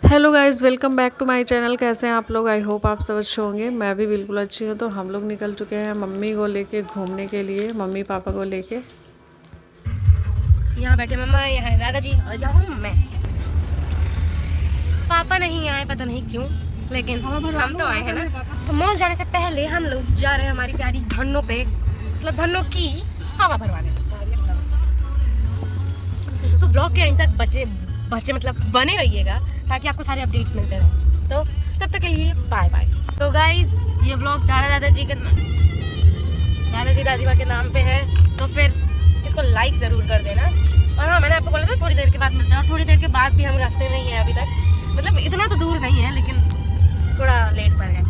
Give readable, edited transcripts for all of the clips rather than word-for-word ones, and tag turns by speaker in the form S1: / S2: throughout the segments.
S1: Hello guys, welcome back to my channel. कैसे हैं आप लोग? आई होप आप सब अच्छे होंगे। मैं भी बिल्कुल अच्छी हूँ। तो हम लोग निकल चुके हैं मम्मी को लेके घूमने के लिए, मम्मी पापा को लेके।
S2: यहाँ बैठे मम्मा, यहाँ है दादाजी और यहाँ हूँ मैं। पापा नहीं आए, पता नहीं क्यों, लेकिन हम तो आए हैं ना। तो मॉल जाने से पहले हम लोग जा रहे हैं हमारी प्यारी धन्नो पे, मतलब धन्नो की हवा भरवाने। तो ब्लॉग के एंड तक बचे मतलब बने रहिएगा ताकि आपको सारे अपडेट्स मिलते रहें। तो तब तक के लिए बाय बाय। तो गाइज, ये ब्लॉग दादाजी दादी माँ के नाम पे है, तो फिर इसको लाइक ज़रूर कर देना। और हाँ, मैंने आपको बोला था थोड़ी देर के बाद मिलते हैं, और थोड़ी देर के बाद भी हम रास्ते में ही हैं अभी तक। मतलब इतना तो दूर नहीं है, लेकिन थोड़ा लेट पड़ गया।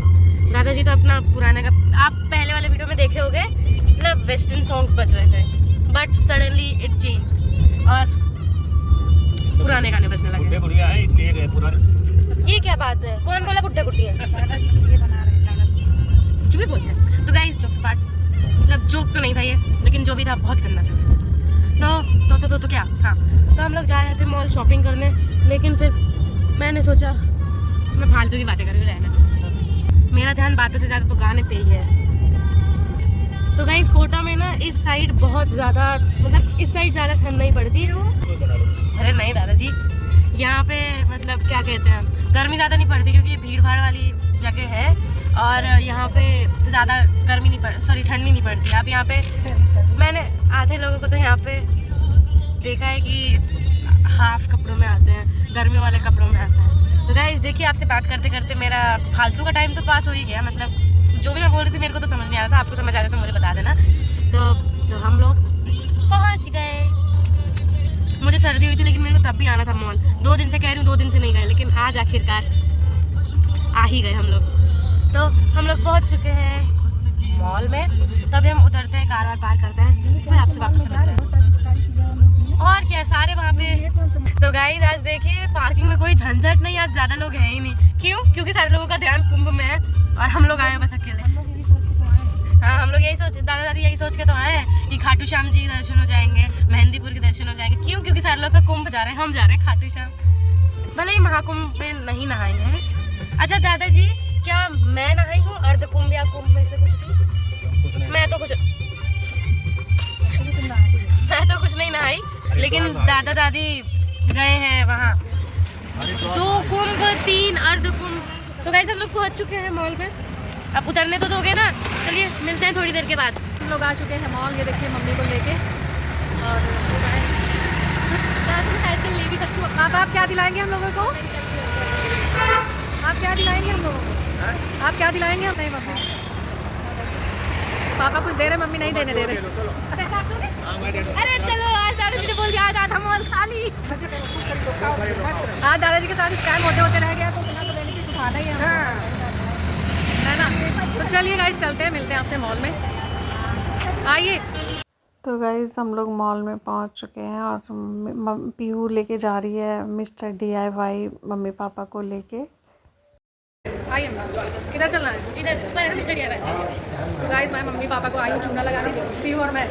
S2: दादाजी तो अपना पुराने का, आप पहले वाले वीडियो में देखे होंगे, मतलब वेस्टर्न सॉन्ग्स बज रहे थे, बट सडनली इट चेंज और पुराने गाने बजने लगे। ये क्या बात है? कौन बोला बुड्ढे बुड्ढी है? कुछ भी बोलते हैं। तो गाइस, जोक्स पार्ट, मतलब जोक तो नहीं था ये, लेकिन जो भी था बहुत गंदा था। तो क्या, हाँ, तो हम लोग जा रहे थे मॉल शॉपिंग करने, लेकिन फिर मैंने सोचा मैं फालतू की बातें करके रहना, मेरा ध्यान बातों से ज़्यादा तो गाने पे ही है। तो गाइस, कोटा में ना इस साइड बहुत ज़्यादा, मतलब इस साइड ज़्यादा ठंड नहीं पड़ती। अरे नहीं दादाजी, यहाँ पे मतलब क्या कहते हैं, गर्मी ज़्यादा नहीं पड़ती क्योंकि भीड़ भाड़ वाली जगह है, और यहाँ पे ज़्यादा गर्मी नहीं ठंडी नहीं पड़ती। आप यहाँ पे, मैंने आधे लोगों को तो यहाँ पे देखा है कि हाफ कपड़ों में आते हैं, गर्मी वाले कपड़ों में आते हैं। तो गाइस देखिए, आपसे बात करते करते मेरा फालतू का टाइम तो पास हो ही गया। मतलब जो भी मैं बोल रही थी मेरे को तो समझ नहीं आ रहा था, आपको समझ आ रहा था मुझे बता देना। तो हम लोग पहुँच गए। मुझे सर्दी हुई थी, लेकिन मेरे को तब भी आना था मॉल। 2 दिन से कह रही हूँ, 2 दिन से नहीं गए, लेकिन आज आखिरकार आ ही गए हम लोग। तो हम लोग पहुँच चुके हैं मॉल में। तभी हम उतरते हैं, कार वार पार करते हैं, फिर आपसे वापस मिलते हैं। और क्या, सारे वहाँ पे। तो गाइस, आज देखिए पार्किंग में कोई झंझट नहीं, आज ज़्यादा लोग हैं ही नहीं। क्यों? क्योंकि सारे लोगों का ध्यान कुंभ में है और हम लोग आए हैं बस अकेले। हाँ, हम लोग यही दादा दादी यही सोच के तो आए हैं कि खाटू श्याम जी के दर्शन हो जाएंगे, मेहंदीपुर के दर्शन हो जाएंगे। क्यों? क्योंकि सारे लोग का कुंभ जा रहे हैं, हम जा रहे हैं खाटू श्याम। भले ही महाकुंभ में नहीं नहाएंगे हैं। अच्छा दादाजी, क्या मैं नहाई हूँ अर्ध कुंभ या कुंभ में से कुछ? मैं तो कुछ नहीं नहाई, लेकिन दादा दादी गए हैं वहाँ 2 कुंभ 3 अर्ध कुंभ। तो गाइस, हम लोग पहुँच चुके हैं मॉल में। अब उतरने तो दोगे ना? चलिए मिलते हैं थोड़ी देर के बाद।
S1: हम लोग आ चुके हैं मॉल। ये देखिए मम्मी को लेके, और शायद से ले भी सकती हूँ। आप क्या दिलाएंगे हम लोगों को? आप क्या दिलाएंगे हम लोगों को? आप क्या दिलाएंगे? हम नहीं मम्मी, पापा कुछ दे रहे, मम्मी नहीं देने दे रहे।
S2: पैसा आप दोगे? अरे चलो, आज दादाजी ने बोल दिया आज आधा मॉल खाली।
S1: आज दादाजी के साथ स्कैम होते होते रह गया, तो बिना तो बेनिफिट उठाना ही है ना। तो चलिए गाइस, चलते हैं, मिलते हैं आपसे मॉल में, आइए। तो गाइस, हम लोग मॉल में पहुंच चुके हैं, और पीहू लेके जा रही है मिस्टर DIY मम्मी पापा को लेके। आइए, किधर चलना है?
S2: इधर पर मिस्टर DIY।
S1: तो गाइस, मैं मम्मी पापा को आई हूँ चूना लगाने। पीहू और मैं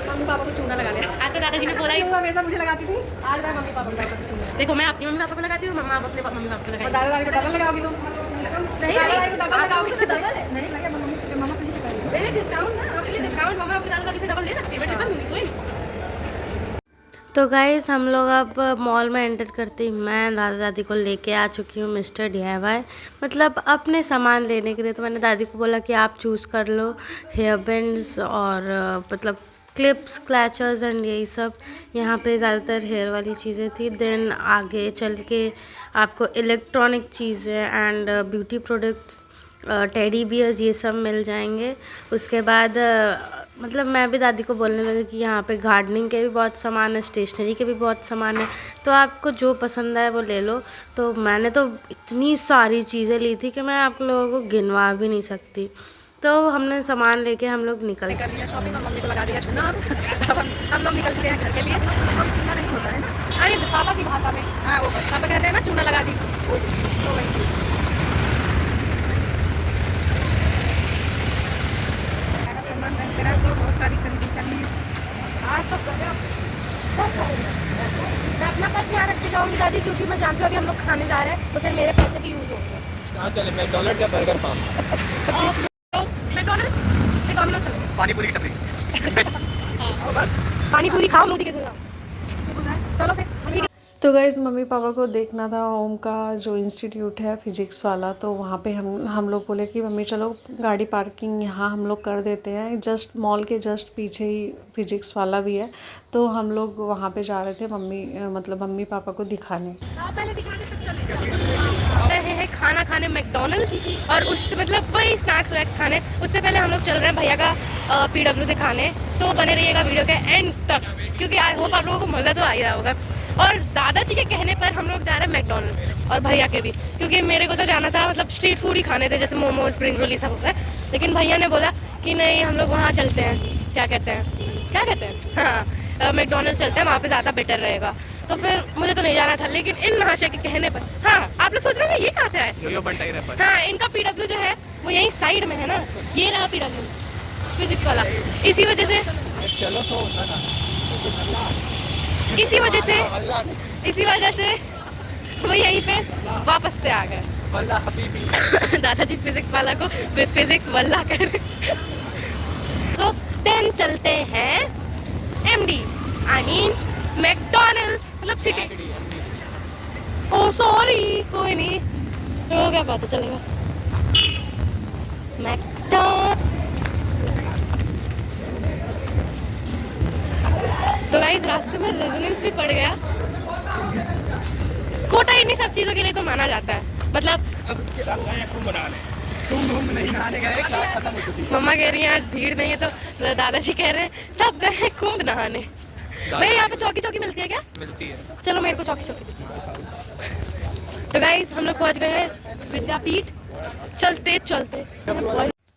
S1: मम्मी पापा को चूना लगाने।
S2: आज तो दादाजी ने बोला ही,
S1: हमेशा मुझे लगाती थी, आज मैं मम्मी पापा को चूना।
S2: देखो मैं अपनी मम्मी पापा को लगाती हूँ, मम्मा अपने मम्मी पापा को लगाती
S1: और दादा दादी को डबल लगाओगी तुम?
S2: नहीं, लगाओगी तो डबल है। नहीं, डिस्काउंट ना, आपके लिए डिस्काउंट। मम्मा अपनी दादा दादी से डबल ले सकती है, मैं डबल दूंगी कोई। तो गाइस, हम लोग अब मॉल में एंटर करते ही मैं दादा दादी को लेके आ चुकी हूँ मिस्टर DIY, मतलब अपने सामान लेने के लिए। तो मैंने दादी को बोला कि आप चूज़ कर लो हेयर बैंड्स और मतलब क्लिप्स, क्लैचर्स एंड यही सब। यहाँ पे ज़्यादातर हेयर वाली चीज़ें थी। देन आगे चल के आपको इलेक्ट्रॉनिक चीज़ें and beauty products, teddy bears, ये सब मिल जाएंगे। उसके बाद मतलब मैं भी दादी को बोलने लगी कि यहाँ पे गार्डनिंग के भी बहुत सामान है, स्टेशनरी के भी बहुत सामान है, तो आपको जो पसंद है वो ले लो। तो मैंने तो इतनी सारी चीज़ें ली थी कि मैं आप लोगों को गिनवा भी नहीं सकती। तो हमने सामान लेके हम लोग निकल
S1: लिया शॉपिंग, और मम्मी को लगा दिया चूना। अब हम लोग निकल चुके हैं घर के लिए। अब चूना नहीं होता है ना, अरे पापा की भाषा में, हाँ वो पापा कहते हैं ना चूना लगा दी, तो वही चीज़। तो बहुत सारी खरीदी करनी है आज तो। मैं अपना पर्स यहाँ रख के जाऊँगी दादी, क्योंकि
S2: क्योंकि मैं जानती हूँ अभी हम लोग खाने जा रहे हैं तो फिर मेरे पैसे भी यूज़ होंगे।
S3: कहाँ चले, मैकडॉनल्ड्स या बर्गर फार्म?
S2: मैकडॉनल्ड्स मैकडॉनल्ड्स चलो।
S3: पानी पूरी की टपरी।
S2: पानी पूरी खाओ मोदी के खिलाओ। चलो फिर ठीक है।
S1: तो गाइज़ मम्मी पापा को देखना था ओम का जो इंस्टीट्यूट है फिजिक्स वाला, तो वहाँ पे हम लोग बोले कि मम्मी चलो गाड़ी पार्किंग यहाँ हम लोग कर देते हैं, जस्ट मॉल के जस्ट पीछे ही फिजिक्स वाला भी है। तो हम लोग वहाँ पे जा रहे थे मतलब मम्मी पापा को दिखाने।
S2: पहले दिखाने तक चले रहे हैं खाना खाने मैकडॉनल्ड्स, और उससे मतलब वही स्नैक्स वैक्स खाने। उससे पहले हम लोग चल रहे हैं भैया का PW दिखाने। तो बने रहिएगा वीडियो के एंड तक, क्योंकि आई होप आप लोगों को मज़ा तो आ ही रहा होगा। और दादाजी के कहने पर हम लोग जा रहे हैं मैकडॉनल्ड्स, और भैया के भी, क्योंकि मेरे को तो जाना था मतलब स्ट्रीट फूड ही खाने थे, जैसे मोमोज स्प्रिंग रोल ये सब होगा। लेकिन भैया ने बोला कि नहीं हम लोग वहाँ चलते हैं, क्या कहते हैं हाँ मैकडॉनल्ड्स चलते हैं, वहाँ पे ज़्यादा बेटर रहेगा। तो फिर मुझे तो नहीं जाना था, लेकिन इन महाशय के कहने पर, हाँ आप लोग सोच रहे होंगे ये कहाँ से आए। हाँ इनका PW जो है वो यही साइड में है ना, ये रहा PW फिजिक्स वाला। इसी वजह से वो यहीं पे वापस से आ गए। दादाजी फिजिक्स वाला को फिजिक्स वल्ला कर। तो देन चलते हैं MD आई मीन मैकडॉनल्ड्स, मतलब सिटी। ओह सॉरी, कोई नहीं, हो गया बात, चलेगा। तो गाइस रास्ते में रेजोनेंस भी पड़ गया। कोटा इन्हीं सब चीज़ों के लिए तो माना जाता है, मतलब मम्मा कह रही है आज भीड़ नहीं है, तो दादाजी कह रहे हैं सब गए हैं कुंभ नहाने। भाई यहाँ पे चौकी मिलती है क्या?
S3: मिलती है।
S2: चलो मेरे को चौकी। तो गाइस हम लोग पहुँच गए हैं विद्यापीठ, चलते।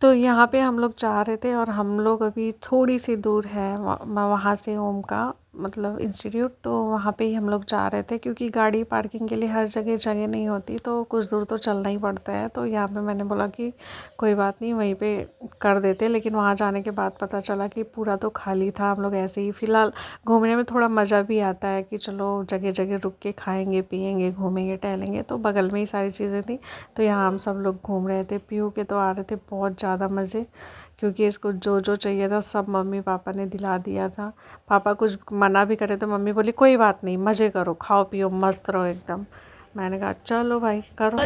S1: तो यहाँ पे हम लोग जा रहे थे और हम लोग अभी थोड़ी सी दूर है वहाँ से ओम का मतलब इंस्टीट्यूट, तो वहाँ पे ही हम लोग जा रहे थे, क्योंकि गाड़ी पार्किंग के लिए हर जगह नहीं होती, तो कुछ दूर तो चलना ही पड़ता है। तो यहाँ पे मैंने बोला कि कोई बात नहीं वहीं पे कर देते, लेकिन वहाँ जाने के बाद पता चला कि पूरा तो खाली था। हम लोग ऐसे ही फ़िलहाल घूमने में थोड़ा मज़ा भी आता है कि चलो जगह रुक के खाएँगे पिएँगे घूमेंगे टहलेंगे, तो बगल में ही सारी चीज़ें थी। तो यहाँ हम सब लोग घूम रहे थे, पीहू के तो आ रहे थे बहुत ज़्यादा मज़े, क्योंकि इसको जो चाहिए था सब मम्मी पापा ने दिला दिया था। पापा कुछ मना भी करे तो मम्मी बोली कोई बात नहीं, मज़े करो, खाओ पियो मस्त रहो एकदम। मैंने कहा चलो भाई करो।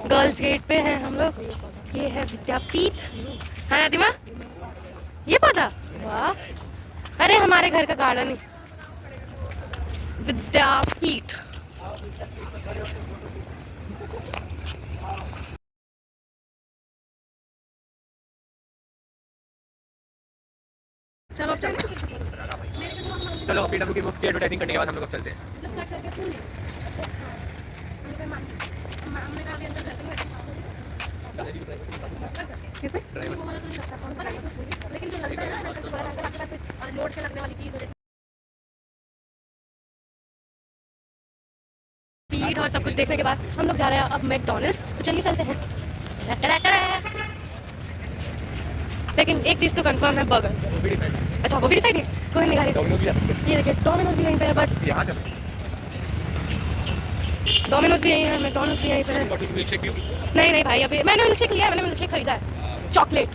S2: गर्ल्स गेट पे हैं हम लोग, ये है विद्यापीठ। हाँ आदिमा, ये पता वाह, अरे हमारे घर का गार्डन है विद्यापीठ। चलो
S3: PW की मुफ्त एडवर्टाइजिंग करने के बाद हम लोग अब चलते हैं।
S2: भीड़ और सब कुछ देखने के बाद हम लोग जा रहे हैं अब मैकडॉनल्ड्स, तो चलिए चलते हैं। लेकिन एक चीज़ तो कंफर्म है, बर्गर। अच्छा वो भी डिसाइड है, कोई नहीं गाइस, ये देखिए डोमिनोज भी यहीं पे है, बट
S3: यहाँ चलते
S2: डोमिनोज भी यहीं है, मैकडॉनल्ड्स भी यहीं पे है। नहीं भाई अभी मैंने मिल्कशेक लिया है, मैंने मिल्कशेक खरीदा है, चॉकलेट।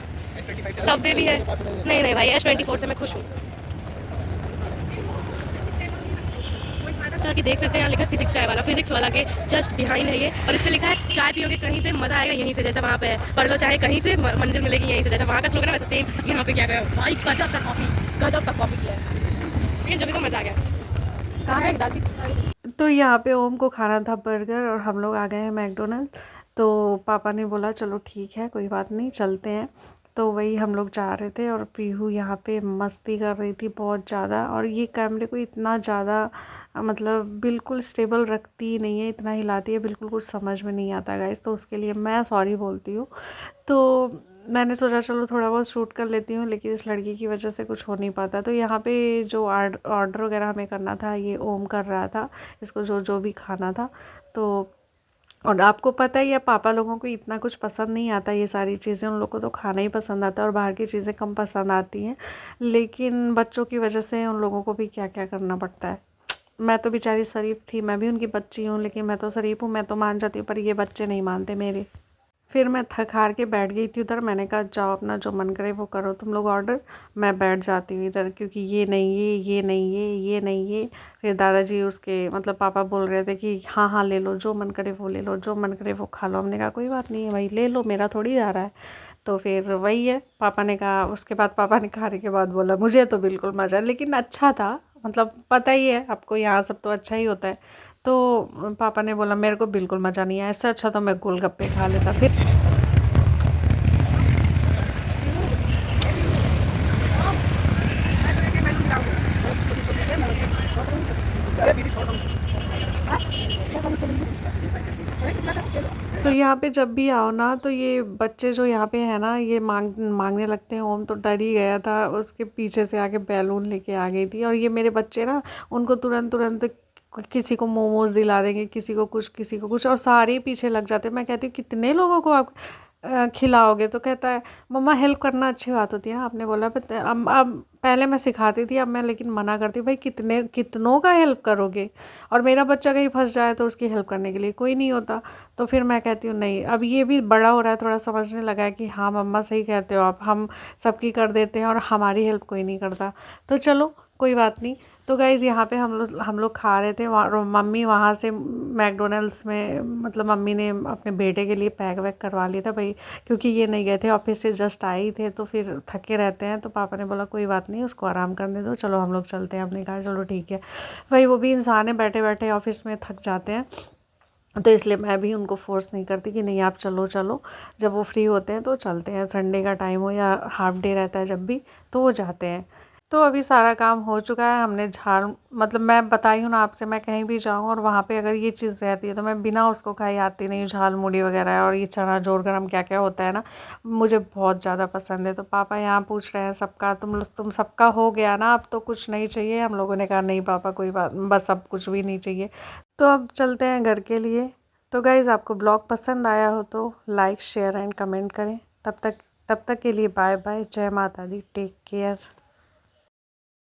S2: सबवे भी है। नहीं भाई S24 से मैं खुश हूँ। जैसा कि देख सकते हैं यहाँ लिखा है फिजिक्स चाय वाला, फिजिक्स वाला के जस्ट बिहाइंड है ये, और इस पे लिखा है चाय पियोगे कहीं से मजा आएगा यहीं से, जैसा वहाँ पे है पढ़ लो चाहे कहीं से मंजिल मिलेगी यहीं से, जैसा वहाँ का स्लोगन है वैसे सेम यहाँ पे किया गया। भाई गजब का कॉपी किया है, लेकिन जब भी तो मजा आ गया। कहाँ है दादी?
S1: तो यहाँ पे ओम को खाना था बर्गर और हम लोग आ गए हैं मैकडोनल्ड। तो पापा ने बोला चलो ठीक है कोई बात नहीं चलते हैं, तो वही हम लोग जा रहे थे। और पीहू यहाँ पे मस्ती कर रही थी बहुत ज़्यादा, और ये कैमरे को इतना ज़्यादा मतलब बिल्कुल स्टेबल रखती ही नहीं है, इतना हिलाती है बिल्कुल कुछ समझ में नहीं आता गाइस, तो उसके लिए मैं सॉरी बोलती हूँ। तो मैंने सोचा चलो थोड़ा बहुत शूट कर लेती हूँ, लेकिन इस लड़की की वजह से कुछ हो नहीं पाता। तो यहाँ पे जो ऑर्डर वगैरह हमें करना था ये ओम कर रहा था, इसको जो भी खाना था। तो और आपको पता ही है पापा लोगों को इतना कुछ पसंद नहीं आता, ये सारी चीज़ें उन लोगों को तो खाना ही पसंद आता है और बाहर की चीज़ें कम पसंद आती हैं, लेकिन बच्चों की वजह से उन लोगों को भी क्या क्या करना पड़ता है। मैं तो बेचारी शरीफ थी, मैं भी उनकी बच्ची हूँ, लेकिन मैं तो शरीफ हूँ, मैं तो मान जाती हूँ, पर ये बच्चे नहीं मानते मेरे। फिर मैं थक हार के बैठ गई थी उधर। मैंने कहा जाओ अपना जो मन करे वो करो तुम लोग ऑर्डर, मैं बैठ जाती हूँ इधर, क्योंकि ये नहीं ये नहीं ये नहीं ये। फिर दादाजी उसके मतलब पापा बोल रहे थे कि हाँ हाँ ले लो, जो मन करे वो ले लो, जो मन करे वो खा लो। हमने कहा कोई बात नहीं है भाई, ले लो, मेरा थोड़ी जा रहा है। तो फिर वही है, पापा ने कहा, उसके बाद पापा ने खाने के बाद बोला मुझे तो बिल्कुल मज़ा, लेकिन अच्छा था, मतलब पता ही है आपको यहाँ सब तो अच्छा ही होता है। तो पापा ने बोला मेरे को बिल्कुल मज़ा नहीं आया, इससे अच्छा तो मैं गोलगप्पे खा लेता। फिर तो यहाँ पे जब भी आओ ना, तो ये बच्चे जो यहाँ पे है ना, ये मांगने लगते हैं। ओम तो डर ही गया था, उसके पीछे से आके बैलून लेके आ गई थी। और ये मेरे बच्चे ना, उनको तुरंत तुरंत किसी को मोमोज दिला देंगे, किसी को कुछ, किसी को कुछ, और सारे ही पीछे लग जाते हैं। मैं कहती हूँ कितने लोगों को आप खिलाओगे? तो कहता है मम्मा हेल्प करना अच्छी बात होती है ना, आपने बोला। बट अब पहले मैं सिखाती थी, अब मैं लेकिन मना करती हूँ, भाई कितनों का हेल्प करोगे? और मेरा बच्चा कहीं फंस जाए तो उसकी हेल्प करने के लिए कोई नहीं होता। तो फिर मैं कहती हूँ नहीं, अब ये भी बड़ा हो रहा है, थोड़ा समझने लगा है कि हाँ मम्मा सही कहते हो आप, हम सबकी कर देते हैं और हमारी हेल्प कोई नहीं करता। तो चलो कोई बात नहीं। तो गाइज़ यहाँ पे हम लोग खा रहे थे वहाँ, मम्मी वहाँ से मैकडोनल्ड्स में, मतलब मम्मी ने अपने बेटे के लिए पैक वैक करवा लिया था भाई, क्योंकि ये नहीं गए थे, ऑफिस से जस्ट आए ही थे, तो फिर थके रहते हैं। तो पापा ने बोला कोई बात नहीं, उसको आराम करने दो, चलो हम लोग चलते हैं। हमने कहा चलो ठीक है भाई, वो भी इंसान है, बैठे बैठे ऑफिस में थक जाते हैं। तो इसलिए मैं भी उनको फ़ोर्स नहीं करती कि नहीं आप चलो चलो, जब वो फ्री होते हैं तो चलते हैं, संडे का टाइम हो या हाफ डे रहता है जब भी, तो वो जाते हैं। तो अभी सारा काम हो चुका है, हमने झाड़, मतलब मैं बताई हूँ ना आपसे, मैं कहीं भी जाऊँ और वहाँ पे अगर ये चीज़ रहती है तो मैं बिना उसको खाई आती नहीं हूँ। झाल मुड़ी वगैरह और ये चना जोड़ गरम क्या क्या होता है ना, मुझे बहुत ज़्यादा पसंद है। तो पापा यहाँ पूछ रहे हैं सबका, तुम सबका हो गया ना, अब तो कुछ नहीं चाहिए? हम लोगों ने कहा नहीं पापा कोई बात, बस अब कुछ भी नहीं चाहिए। तो अब चलते हैं घर के लिए। तो गाइज़ आपको ब्लॉग पसंद आया हो तो लाइक शेयर एंड कमेंट करें। तब तक के लिए बाय बाय, जय माता दी, टेक केयर।